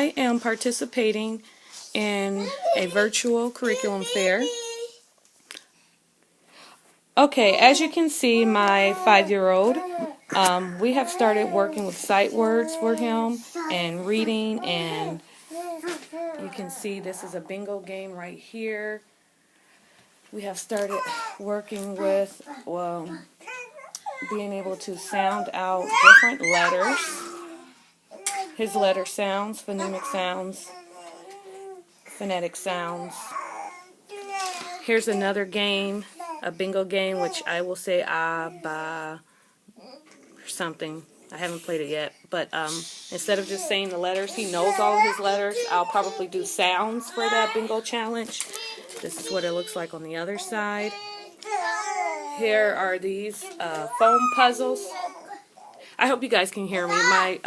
I am participating in a virtual curriculum fair. Okay, as you can see, my 5-year-old, we have started working with sight words for him and reading, and you can see this is a bingo game right here. We have started working with being able to sound out different letters, his letter sounds, phonemic sounds, phonetic sounds. Here's another game, a bingo game, which I will say ba, or something. I haven't played it yet, but instead of just saying the letters, he knows all of his letters. I'll probably do sounds for that bingo challenge. This is what it looks like on the other side. Here are these foam puzzles. I hope you guys can hear me. My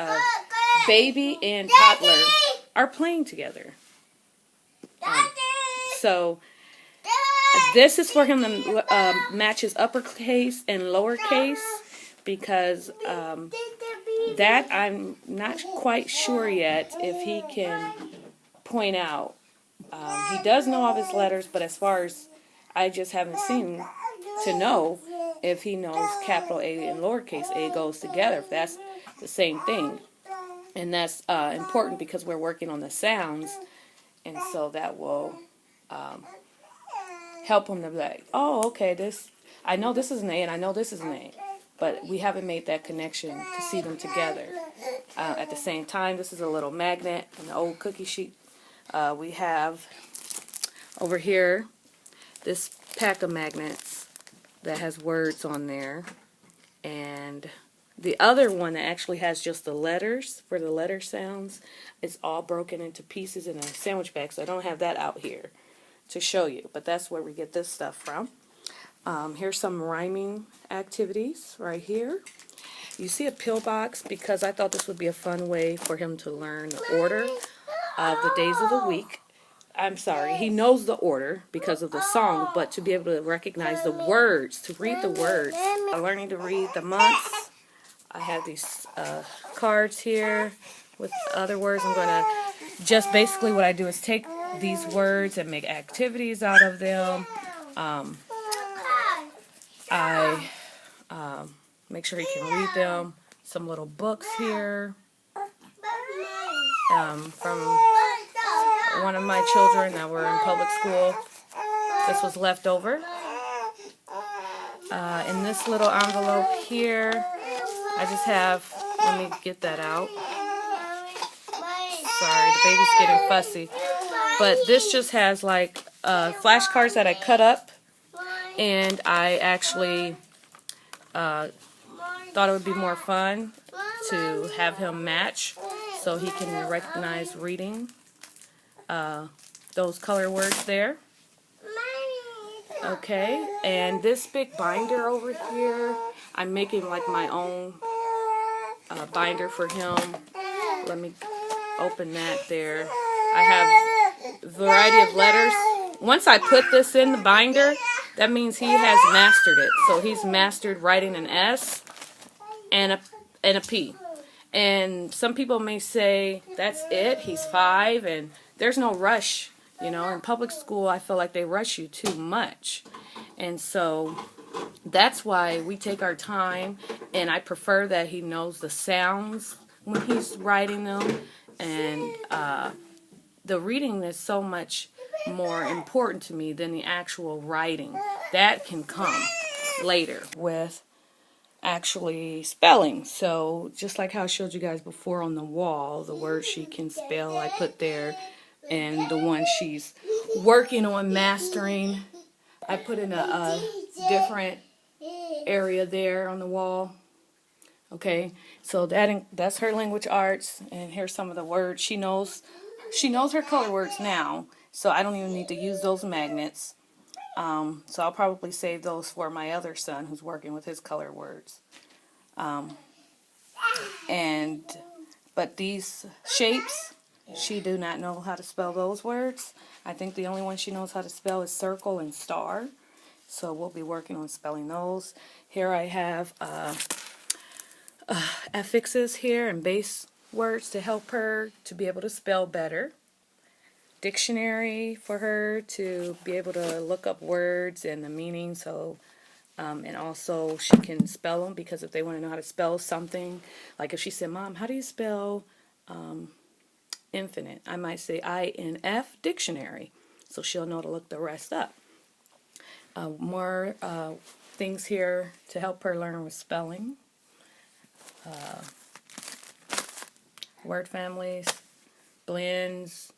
baby and toddler are playing together. So this is for him to match his uppercase and lowercase, because that I'm not quite sure yet if he can point out. He does know all of his letters, but as far as I just haven't seen to know if he knows capital A and lowercase a goes together, if that's the same thing. And that's important because we're working on the sounds, and so that will help him to be like, oh, okay, I know this is an A and I know this is an A, but we haven't made that connection to see them together. At the same time, this is a little magnet, an old cookie sheet. We have over here this pack of magnets that has words on there, and the other one that actually has just the letters for the letter sounds is all broken into pieces in a sandwich bag, so I don't have that out here to show you, but that's where we get this stuff from. Here's some rhyming activities right here. You see a pillbox because I thought this would be a fun way for him to learn the order of the days of the week. I'm sorry, he knows the order because of the song, but to be able to recognize the words, to read the words. Learning to read the months. I have these cards here with other words. I'm going to just basically what I do is take these words and make activities out of them. I make sure he can read them. Some little books here from one of my children that were in public school. This was left over. In this little envelope here, I just have, let me get that out. Sorry, the baby's getting fussy. But this just has like flashcards that I cut up, and I actually thought it would be more fun to have him match so he can recognize reading those color words there. Okay, and this big binder over here, I'm making like my own binder for him. Let me open that there. I have a variety of letters. Once I put this in the binder, that means he has mastered it. So he's mastered writing an S and a P. And some people may say, that's it, he's 5, and there's no rush. You know, in public school, I feel like they rush you too much. And so that's why we take our time, and I prefer that he knows the sounds when he's writing them. And the reading is so much more important to me than the actual writing. That can come later with actually spelling. So just like how I showed you guys before on the wall, the words she can spell I put there, and the one she's working on mastering I put in a different area there on the wall. Okay, so that's her language arts, and here's some of the words she knows. She knows her color words now, so I don't even need to use those magnets. So I'll probably save those for my other son who's working with his color words. But these shapes, she do not know how to spell those words. I think the only one she knows how to spell is circle and star. So we'll be working on spelling those. Here I have affixes here and base words to help her to be able to spell better. Dictionary for her to be able to look up words and the meaning, so and also she can spell them, because if they want to know how to spell something, like if she said, "Mom, how do you spell infinite?" I might say INF dictionary, so she'll know to look the rest up. More things here to help her learn with spelling. Word families, blends,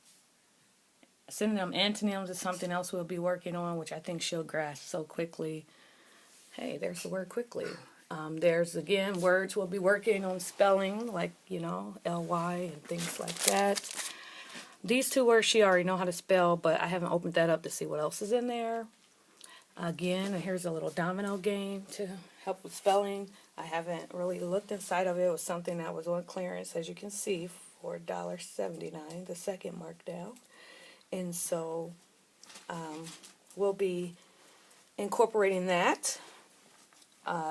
synonym, antonyms is something else we'll be working on, which I think she'll grasp so quickly. Hey, there's the word quickly. There's, again, words we'll be working on spelling, like, LY and things like that. These two words she already know how to spell, but I haven't opened that up to see what else is in there. Again, here's a little domino game to help with spelling. I haven't really looked inside of it. It was something that was on clearance, as you can see, for $1.79, the second markdown. And so we'll be incorporating that.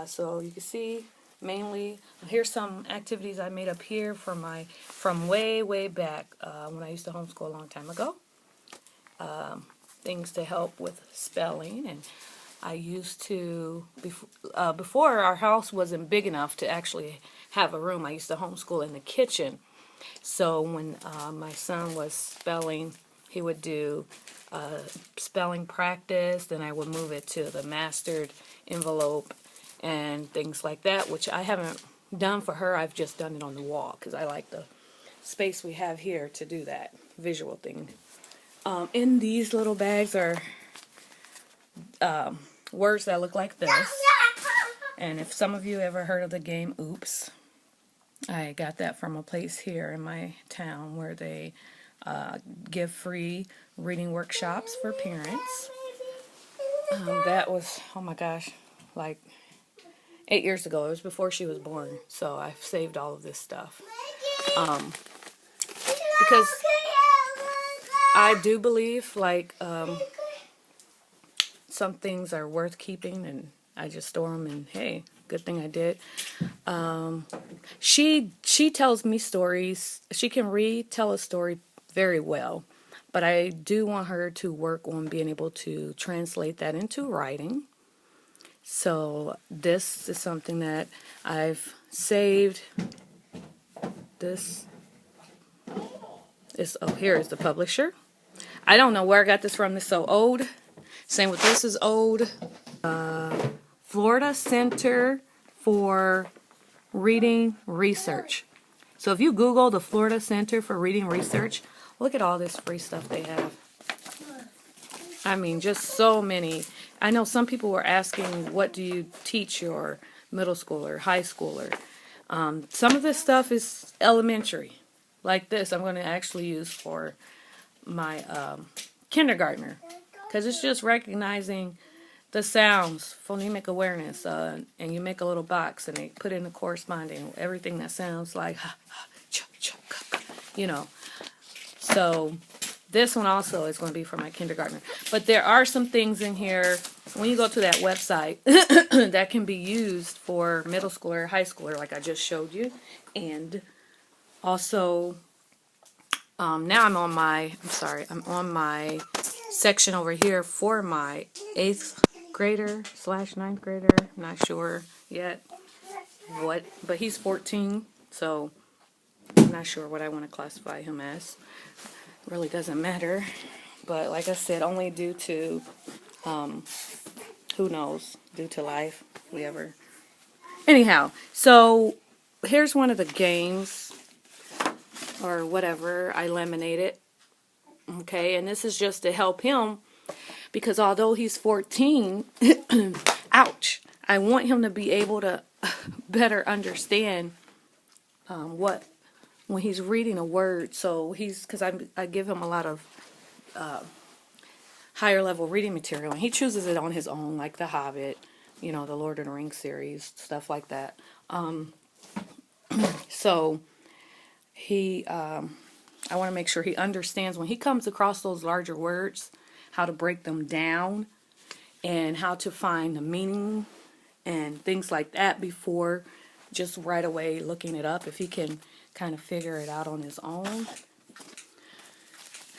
So you can see, mainly, here's some activities I made up here from way back when I used to homeschool a long time ago. Things to help with spelling, and I used to, before our house wasn't big enough to actually have a room, I used to homeschool in the kitchen. So when my son was spelling, he would do spelling practice, then I would move it to the mastered envelope and things like that, which I haven't done for her. I've just done it on the wall because I like the space we have here to do that visual thing. In these little bags are words that look like this. And if some of you ever heard of the game Oops, I got that from a place here in my town where they give free reading workshops for parents. That was, oh my gosh, like 8 years ago. It was before she was born, so I've saved all of this stuff. Because I do believe, like, some things are worth keeping, and I just store them, and hey, good thing I did. She tells me stories. She can tell a story very well, but I do want her to work on being able to translate that into writing. So this is something that I've saved. This is, oh, here is the publisher. I don't know where I got this from. It's so old. Same with this is old. Florida Center for Reading Research. So if you Google the Florida Center for Reading Research, look at all this free stuff they have. I mean, just so many. I know some people were asking, what do you teach your middle schooler, high schooler? Some of this stuff is elementary. Like this, I'm going to actually use for my kindergartner, because it's just recognizing the sounds, phonemic awareness, and you make a little box and they put in the corresponding, everything that sounds like ha, ha, ch, ch, ka, ka, So this one also is going to be for my kindergartner. But there are some things in here, when you go to that website, that can be used for middle schooler, high schooler, like I just showed you. And also, now I'm on my section over here for my 8th grader / 9th grader. I'm not sure yet what, but he's 14, so I'm not sure what I want to classify him as. Really doesn't matter, but like I said, only due to who knows, due to life, whatever. Anyhow, so here's one of the games or whatever I laminated. Okay, and this is just to help him, because although he's 14, ouch, I want him to be able to better understand when he's reading a word. So because I give him a lot of higher level reading material, and he chooses it on his own, like The Hobbit, the Lord of the Rings series, stuff like that. So I want to make sure he understands when he comes across those larger words, how to break them down and how to find the meaning and things like that before just right away looking it up. If he can kind of figure it out on his own.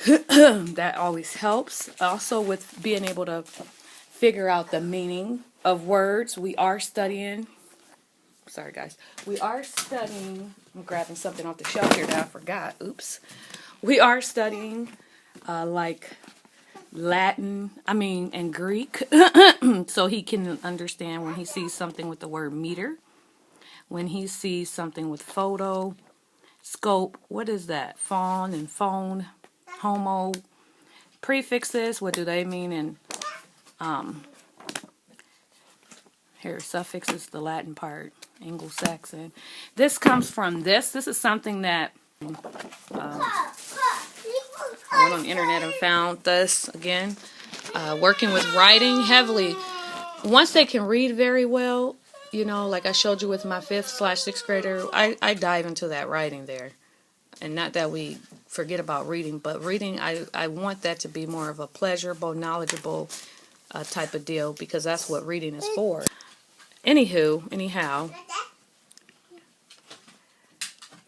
That always helps. Also with being able to figure out the meaning of words. We are studying. Sorry guys. We are studying. I'm grabbing something off the shelf here that I forgot. Oops. We are studying like Latin, and Greek. So he can understand when he sees something with the word meter. When he sees something with photo, scope, what is that? Fawn and phone, homo. Prefixes, what do they mean? And here, suffixes, the Latin part, Anglo-Saxon. This comes from this. This is something that I went on the internet and found this again. Working with writing heavily. Once they can read very well, like I showed you with my 5th/6th grader, I dive into that writing there. And not that we forget about reading, but reading, I want that to be more of a pleasurable, knowledgeable type of deal, because that's what reading is for. Anyhow,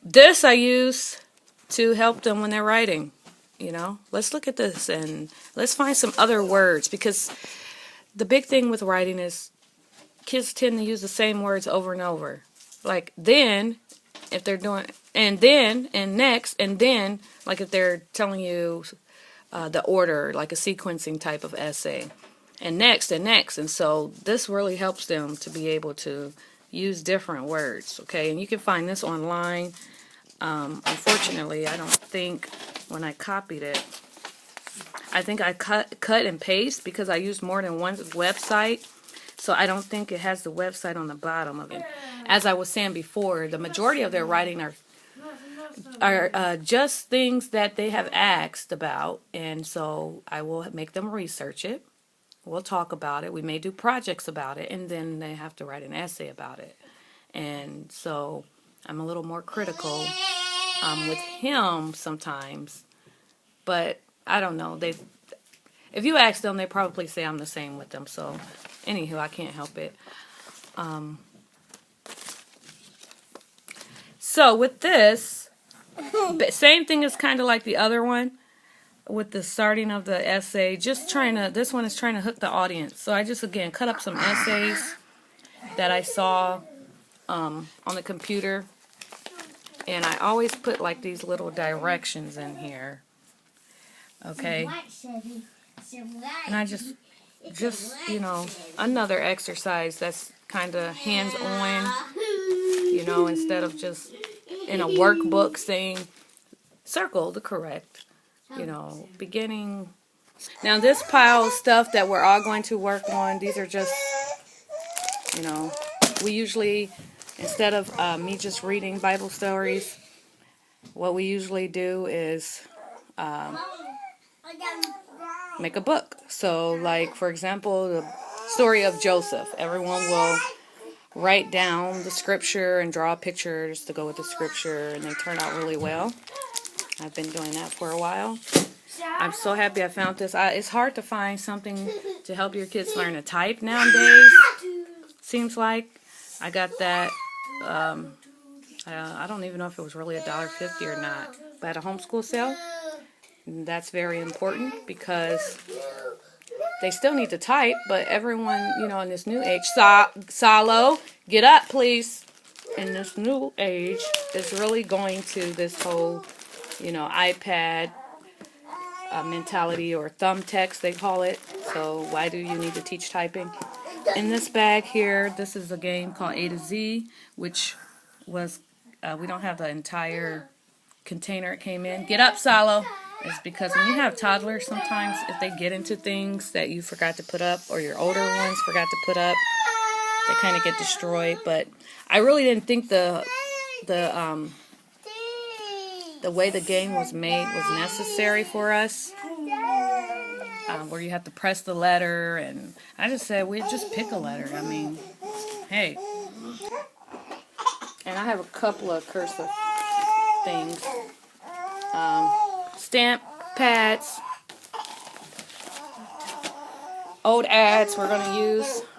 this I use to help them when they're writing. Let's look at this and let's find some other words, because the big thing with writing is kids tend to use the same words over and over. Like then, if they're doing, and then, and next, and then, like if they're telling you the order, like a sequencing type of essay. And next, and next. And so this really helps them to be able to use different words, okay? And you can find this online. Unfortunately, I don't think when I copied it, I think I cut and paste because I used more than one website. So I don't think it has the website on the bottom of it. As I was saying before, the majority of their writing are just things that they have asked about. And so I will make them research it. We'll talk about it. We may do projects about it, and then they have to write an essay about it. And so I'm a little more critical with him sometimes. But I don't know. If you ask them, they probably say I'm the same with them. So anywho, I can't help it. So with this, same thing is kind of like the other one. With the starting of the essay, this one is trying to hook the audience. So I just, again, cut up some essays that I saw on the computer. And I always put like these little directions in here. Okay. And I just another exercise that's kind of hands-on, instead of just in a workbook saying, circle the correct beginning. Now this pile of stuff that we're all going to work on, these are just, we usually, instead of me just reading Bible stories, what we usually do is make a book. So like, for example, the story of Joseph. Everyone will write down the scripture and draw pictures to go with the scripture, and they turn out really well. I've been doing that for a while. I'm so happy I found this. It's hard to find something to help your kids learn to type nowadays. Seems like I got that. I don't even know if it was really $1.50 or not, but at a homeschool sale. And that's very important because they still need to type, but everyone, in this new age, Salo, get up, please. In this new age, is really going to this whole iPad mentality, or thumb text they call it. So why do you need to teach typing? In this bag here, this is a game called A to Z, which was, we don't have the entire container it came in. Get up, Salo. It's because when you have toddlers, sometimes if they get into things that you forgot to put up, or your older ones forgot to put up, they kind of get destroyed. But I really didn't think the way the game was made was necessary for us, where you have to press the letter, and I just said we just pick a letter. I mean, hey. And I have a couple of cursive things, stamp pads, old ads we're going to use.